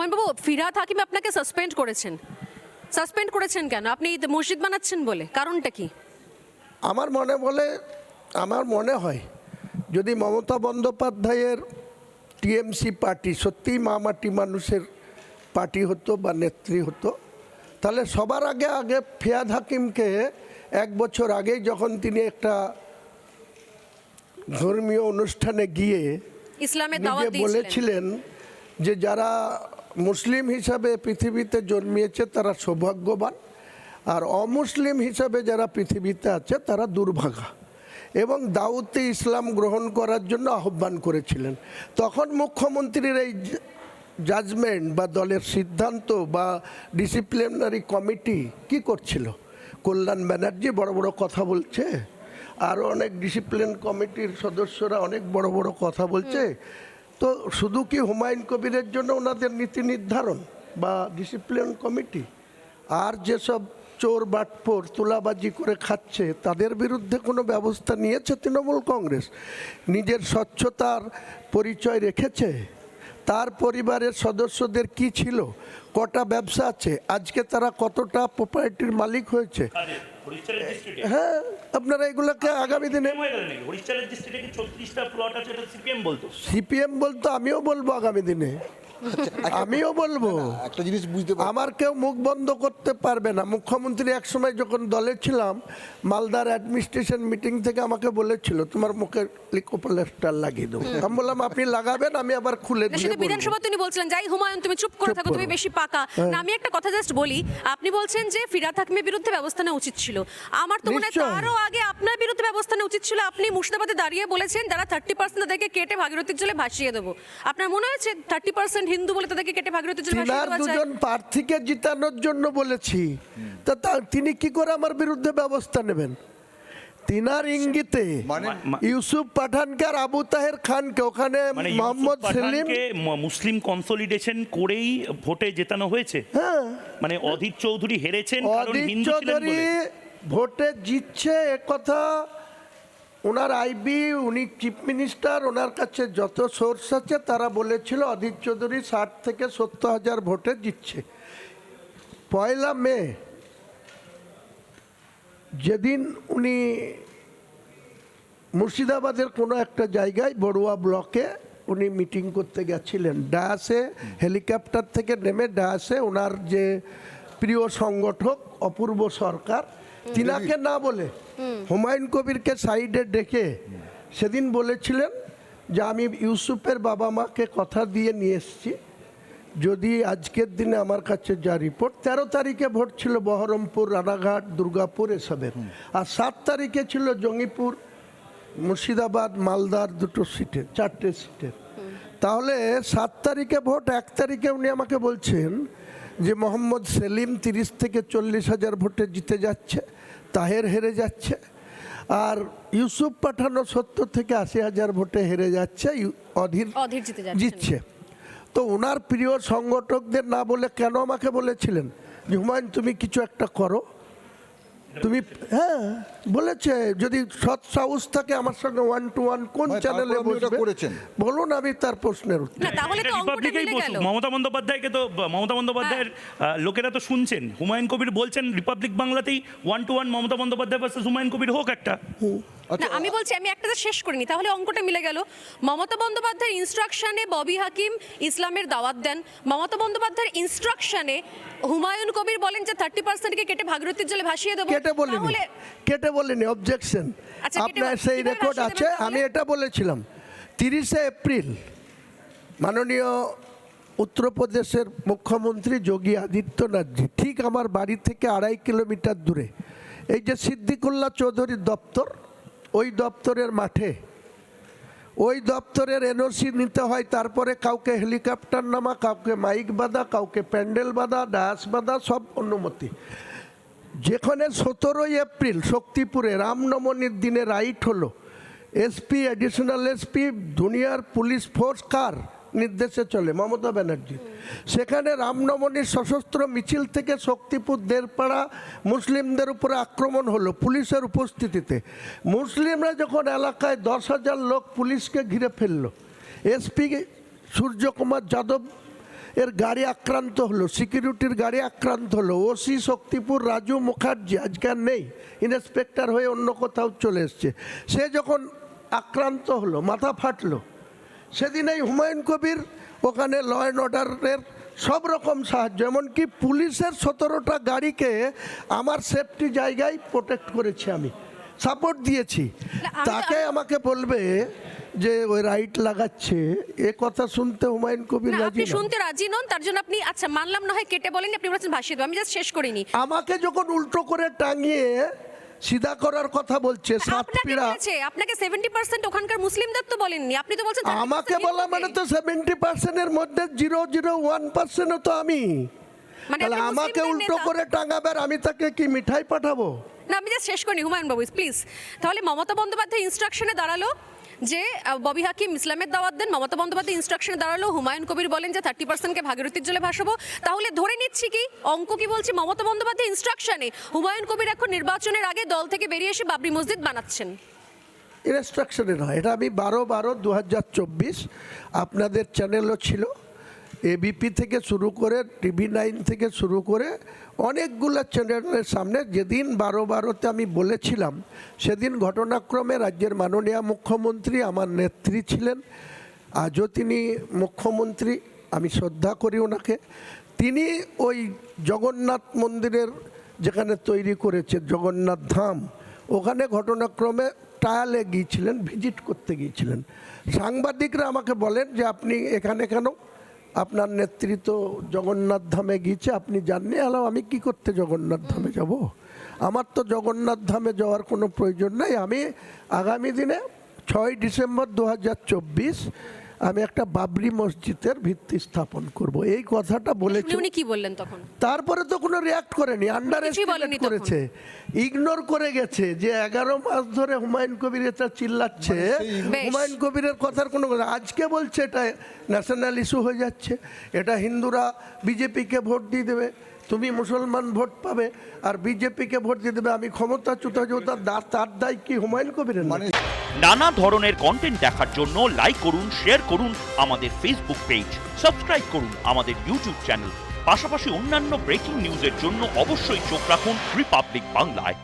হুমায়ুন বাবু, ফিরহাদ হাকিম আপনাকে সাসপেন্ড করেছেন কেন? আপনি মসজিদ বানাচ্ছেন বলে? কারণটা কি? আমার মনে হয় যদি মমতা বন্দ্যোপাধ্যায়ের টিএমসি পার্টি সত্যিই মাটি মানুষের পার্টি হতো বা নেত্রী হতো, তাহলে সবার আগে ফিরহাদ হাকিমকে 1 বছর আগেই যখন তিনি একটা ধর্মীয় অনুষ্ঠানে গিয়ে ইসলামের দাওয়াত নিজে বলেছিলেন যে যারা মুসলিম হিসাবে পৃথিবীতে জন্মিয়েছে তারা সৌভাগ্যবান, আর অমুসলিম হিসাবে যারা পৃথিবীতে আছে তারা দুর্ভাগা, এবং দাউতে ইসলাম গ্রহণ করার জন্য আহ্বান করেছিলেন। তখন মুখ্যমন্ত্রীর এই জাজমেন্ট বা দলের সিদ্ধান্ত বা ডিসিপ্লিনারি কমিটি কি করছিল? কল্যাণ ব্যানার্জি বড় বড় কথা বলছে, আরও অনেক ডিসিপ্লিন কমিটির সদস্যরা অনেক বড় বড় কথা বলছে। তো শুধু কি হুমায়ুন কবিরের জন্য ওনাদের নীতি নির্ধারণ বা ডিসিপ্লিন কমিটি? আর যেসব চোর বাটপোর তুলাবাজি করে খাচ্ছে তাদের বিরুদ্ধে কোনো ব্যবস্থা নিয়েছে তৃণমূল কংগ্রেস? নিজের স্বচ্ছতার পরিচয় রেখেছে? তার পরিবারের সদস্যদের কি ছিল, কটা ব্যবসা আছে, আজকে তারা কতটা প্রপার্টির মালিক হয়েছে? হ্যাঁ, আপনারা এগুলোকে আগামী দিনে সিপিএম বলতো, আমিও বলবো আগামী দিনে, আমিও বলবো। একটা জিনিস বুঝতে পারি, আমার কেউ মুখ বন্ধ করতে পারবে না। মুখ্যমন্ত্রী একসময় যখন দলে ছিলাম, মালদার অ্যাডমিনিস্ট্রেশন মিটিং থেকে আমাকে বলেছিল তোমার মুখে লিকোপ্লাস্টার লাগিয়ে দেবো। আমি বললাম আপনি লাগাবেন, আমি আবার খুলে দিয়ে বলবো। বিধানসভা তিনি বলছিলেন যাই হুমায়ুন তুমি চুপ করে থাকো, তুমি বেশি পাকা না। আমি একটা কথা জাস্ট বলি, আপনি বলছেন যে ফিরহাদ হাকিমের বিরুদ্ধে ব্যবস্থা নেওয়া উচিত ছিল। আমার তো মনে হয় তারও আগে আপনার বিরুদ্ধে ব্যবস্থা নেওয়া উচিত ছিল। আপনি মুর্শিদাবাদে দাঁড়িয়ে বলেছেন যারা 30% তাদেরকে কেটে ভাগীরথীর জলে ভাসিয়ে দেবো। আপনার মনে হয়েছে 30% হিন্দু বলে তাদেরকে কেটে ভাগীরথীর জলে ভাসিয়ে দেওয়া যায়? দুজন প্রার্থীকে জিতানোর জন্য বলেছি, তিনি কি করে আমার বিরুদ্ধে ব্যবস্থা নেবেন? তিনার ইঙ্গিতে ইউসুফ পাঠানকে আর আবু তাহের খানকে ওখানে মোহাম্মদ সেলিম মুসলিম কনসলিডেশন করেই ভোটে জেতানো হয়েছে। হ্যাঁ, মানে অধীর চৌধুরী হেরেছেন কারণ অধীর হিন্দু ছিলেন চৌধুরী বলে। ভোটে জিতছে একথা ওনার আইবি, উনি চিফ মিনিস্টার, ওনার কাছে যত সোর্স আছে তারা বলেছিল অধীর চৌধুরী 60 থেকে 70 হাজার ভোটে জিতছে। 1 মে যেদিন উনি মুর্শিদাবাদের কোনো একটা জায়গায় বড়ুয়া ব্লকে উনি মিটিং করতে গেছিলেন, ডায়াসে হেলিকপ্টার থেকে নেমে ডায়াসে ওনার যে প্রিয় সংগঠক অপূর্ব সরকার তিনাকে না বলে হুমায়ুন কবিরকে সাইডে ডেকে সেদিন বলেছিলেন যে আমি ইউসুফের বাবা মাকে কথা দিয়ে নিয়ে এসেছি, যদি আজকের দিনে আমার কাছে যা রিপোর্ট, 13 তারিখে ভোট ছিল বহরমপুর, রানাঘাট, দুর্গাপুর এসবের, আর 7 তারিখে ছিল জঙ্গিপুর, মুর্শিদাবাদ, মালদার 2টো সিটে, 4টে সিটের। তাহলে 7 তারিখে ভোট, 1 তারিখে উনি আমাকে বলছেন যে মোহাম্মদ সেলিম 30 থেকে 40 হাজার ভোটে জিতে যাচ্ছে, তাহের হেরে যাচ্ছে, আর ইউসুফ পাঠানও 70 থেকে 80 হাজার ভোটে হেরে যাচ্ছে, অধীর জিতছে। তো ওনার প্রিয় সংগঠকদের না বলে কেন আমাকে বলেছিলেন যে হুমায়ুন তুমি কিছু একটা করো? তুমি হ্যাঁ বলেছে, যদি সৎ সাহস থাকে আমার সঙ্গে 1 to 1 কোন চ্যানেলে বসবে বলুন, আমি তার প্রশ্নের উত্তর। মমতা বন্দ্যোপাধ্যায়ের লোকেরা তো শুনছেন, হুমায়ুন কবির বলছেন রিপাবলিক বাংলাতেই 1 to 1 মমতা বন্দ্যোপাধ্যায় ভার্সেস হুমায়ুন কবির হোক একটা। না, আমি বলছি আমি একটা শেষ করিনি, তাহলে অঙ্কটা মিলে গেল। মমতা বন্দ্যোপাধ্যায়ের ইনস্ট্রাকশনে ববি হাকিম ইসলামের দাওয়াত দেন, মমতা বন্দ্যোপাধ্যায়ের ইনস্ট্রাকশনে হুমায়ুন কবির বলেন যে 30%কে কেটে ভাগীরথীর জলে ভাসিয়ে দেবো। কেটে বলিনি, অবজেকশন, আপনার সেই রেকর্ড আছে। আমি এটা বলেছিলাম 30শে এপ্রিল মাননীয় উত্তরপ্রদেশের মুখ্যমন্ত্রী যোগী আদিত্যনাথজি ঠিক আমার বাড়ি থেকে 2.5 কিলোমিটার দূরে এই যে সিদ্দিকুল্লাহ চৌধুরীর দপ্তর, ওই দপ্তরের মাঠে, ওই দপ্তরের এনওসি নিতে হয়, তারপরে কাউকে হেলিকপ্টার নামা, কাউকে মাইক বাঁধা, কাউকে প্যান্ডেল বাঁধা, ডায়াস বাঁধা, সব অনুমতি। যেখানে 17 এপ্রিল শক্তিপুরে রামনবমীর দিনে রাইট হলো, এসপি, অ্যাডিশনাল এসপি, দুনিয়ার পুলিশ ফোর্স কার নির্দেশে চলে? মমতা ব্যানার্জি। সেখানে রামনবমীর সশস্ত্র মিছিল থেকে শক্তিপুর দেড়পাড়া মুসলিমদের উপরে আক্রমণ হলো পুলিশের উপস্থিতিতে। মুসলিমরা যখন এলাকায় 10,000 লোক পুলিশকে ঘিরে ফেললো, এসপি সূর্যকুমার যাদব এর গাড়ি আক্রান্ত হলো, সিকিউরিটির গাড়ি আক্রান্ত হলো, ওসি শক্তিপুর রাজু মুখার্জি আজকে আর নেই, ইন্সপেক্টর হয়ে অন্য কোথাও চলে এসছে, সে যখন আক্রান্ত হলো, মাথা ফাটলো, সেদিন এই হুমায়ুন কবির ওখানে ল অ্যান্ড অর্ডারের সব রকম সাহায্য, এমনকি পুলিশের 17টা গাড়িকে আমার সেফটি জায়গায় প্রোটেক্ট করেছি, আমি সাপোর্ট দিয়েছি। তাকে আমাকে বলবে যে ওই রাইট লাগাচ্ছে, এ কথা শুনতে হুমায়ুন কবির না, রাজি আপনি না। শুনতে রাজি নন, তার জন্য আপনি আচ্ছা মানলাম না হয় কেটে বলেননি, আপনি বলেছেন ভাসিয়ে দেবো, আমি জাস্ট শেষ করিনি। আমাকে যখন উল্টো করে টাঙিয়ে সিধা করার কথা বলছে, সাতপিড়া, আপনাকে 70% ওখানকার মুসলিমদের তো বলেননি, আপনি তো বলছেন আমাকে বলা মানে তো 70% এর মধ্যে 0.01% তো আমি, মানে তাহলে আপনি আমাকে মুসলিমদের উল্টো নেতা। করে টাঙাবে আর আমি তাকে কি মিঠাই পাঠাবো? না, আমি জাস্ট শেষ করিনি হুমায়ুন বাবু প্লিজ। তাহলে মমতা বন্দ্যোপাধ্যায় ইনস্ট্রাকশনে দাঁড়ালো যে ববি হাকিম ইসলামের দাওয়াত দেন, মমতা বন্দ্যোপাধ্যায় ইনস্ট্রাকশনে দাঁড়ালো হুমায়ুন কবির বলেন যে 30%কে ভাগীরথীর জলে ভাসাবো। তাহলে ধরে নিচ্ছি কি অঙ্ক কি বলছি, মমতা বন্দ্যোপাধ্যায় ইনস্ট্রাকশনে হুমায়ুন কবির এখন নির্বাচনের আগে দল থেকে বেরিয়ে এসে বাবরি মসজিদ বানাচ্ছেন। ইনস্ট্রাকশনে নয়, এটা আমি 12/12/2024 আপনাদের চ্যানেলও ছিল, এবিপি থেকে শুরু করে TV9 থেকে শুরু করে অনেকগুলো চ্যানেলের সামনে যেদিন 12/12-তে আমি বলেছিলাম, সেদিন ঘটনাক্রমে রাজ্যের মাননীয় মুখ্যমন্ত্রী আমার নেত্রী ছিলেন, আজও তিনি মুখ্যমন্ত্রী, আমি শ্রদ্ধা করি ওনাকে, তিনি ওই জগন্নাথ মন্দিরের যেখানে তৈরি করেছে জগন্নাথ ধাম, ওখানে ঘটনাক্রমে ট্রায়ালে গিয়েছিলেন, ভিজিট করতে গিয়েছিলেন। সাংবাদিকরা আমাকে বলেন যে আপনি এখানে কেন, আপনার নেতৃত্ব জগন্নাথ ধামে গিয়েছে, আপনি জাননি? আলাম আমি কি করতে জগন্নাথ ধামে যাব, আমার তো জগন্নাথ ধামে যাওয়ার কোনো প্রয়োজন নাই। আমি আগামী দিনে 6 ডিসেম্বর 2024 আমি একটা বাবরি মসজিদের ভিত্তি স্থাপন করব, এই কথাটা বলেছি। উনি কি বললেন তখন? তারপরে তো কোনো রিয়াক্ট করেনি, আন্ডার কিছুই বলেনি তখন। করেছে, ইগনোর করে গেছে যে 11 মাস ধরে হুমায়ুন কবির এটা চিল্লাচ্ছে, বেশ। হুমায়ুন কবিরের কথার কোনো কথা, আজকে বলছে এটা ন্যাশনাল ইস্যু হয়ে যাচ্ছে, এটা হিন্দুরা বিজেপিকে ভোট দিয়ে দেবে, তুমি মুসলমান ভোট পাবে আর বিজেপিকে ভোট দিয়ে দেবে, আমি ক্ষমতাচ্যুত হয়ে যাবো, তার দায় কি হুমায়ুন কবিরের? মানে নানা ধরনের কন্টেন্ট দেখার জন্য লাইক করুন, শেয়ার করুন আমাদের ফেসবুক পেজ, সাবস্ক্রাইব করুন আমাদের ইউটিউব চ্যানেল, পাশাপাশি অন্যান্য ব্রেকিং নিউজের জন্য অবশ্যই চোখ রাখুন রিপাবলিক বাংলায়।